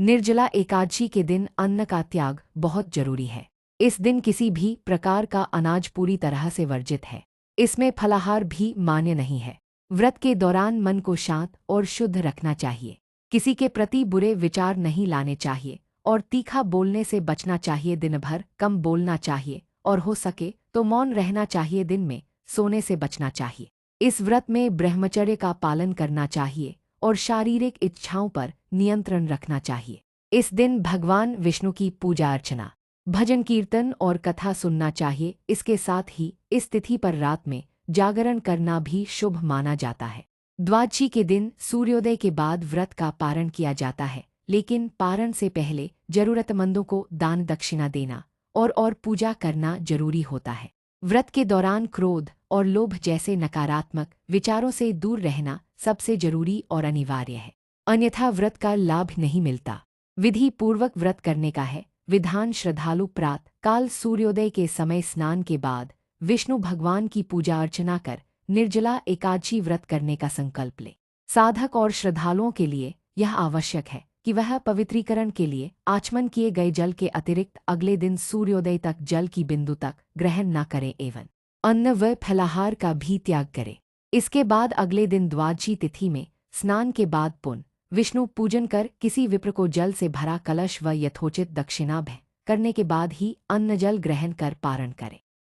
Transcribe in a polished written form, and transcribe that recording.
निर्जला एकादशी के दिन अन्न का त्याग बहुत जरूरी है। इस दिन किसी भी प्रकार का अनाज पूरी तरह से वर्जित है। इसमें फलाहार भी मान्य नहीं है। व्रत के दौरान मन को शांत और शुद्ध रखना चाहिए। किसी के प्रति बुरे विचार नहीं लाने चाहिए और तीखा बोलने से बचना चाहिए। दिन भर कम बोलना चाहिए और हो सके तो मौन रहना चाहिए। दिन में सोने से बचना चाहिए। इस व्रत में ब्रह्मचर्य का पालन करना चाहिए और शारीरिक इच्छाओं पर नियंत्रण रखना चाहिए। इस दिन भगवान विष्णु की पूजा अर्चना, भजन कीर्तन और कथा सुनना चाहिए। इसके साथ ही इस तिथि पर रात में जागरण करना भी शुभ माना जाता है। द्वादशी के दिन सूर्योदय के बाद व्रत का पारण किया जाता है, लेकिन पारण से पहले जरूरतमंदों को दान दक्षिणा देना और पूजा करना जरूरी होता है। व्रत के दौरान क्रोध और लोभ जैसे नकारात्मक विचारों से दूर रहना सबसे जरूरी और अनिवार्य है, अन्यथा व्रत का लाभ नहीं मिलता। विधि पूर्वक व्रत करने का है। विधान: श्रद्धालु प्रातः काल सूर्योदय के समय स्नान के बाद विष्णु भगवान की पूजा अर्चना कर निर्जला एकादशी व्रत करने का संकल्प ले। साधक और श्रद्धालुओं के लिए यह आवश्यक है कि वह पवित्रीकरण के लिए आचमन किए गए जल के अतिरिक्त अगले दिन सूर्योदय तक जल की बिंदु तक ग्रहण न करें एवं अन्न व फलाहार का भी त्याग करें। इसके बाद अगले दिन द्वादशी तिथि में स्नान के बाद पुनः विष्णु पूजन कर किसी विप्र को जल से भरा कलश व यथोचित दक्षिणा करने के बाद ही अन्न जल ग्रहण कर पारण करें।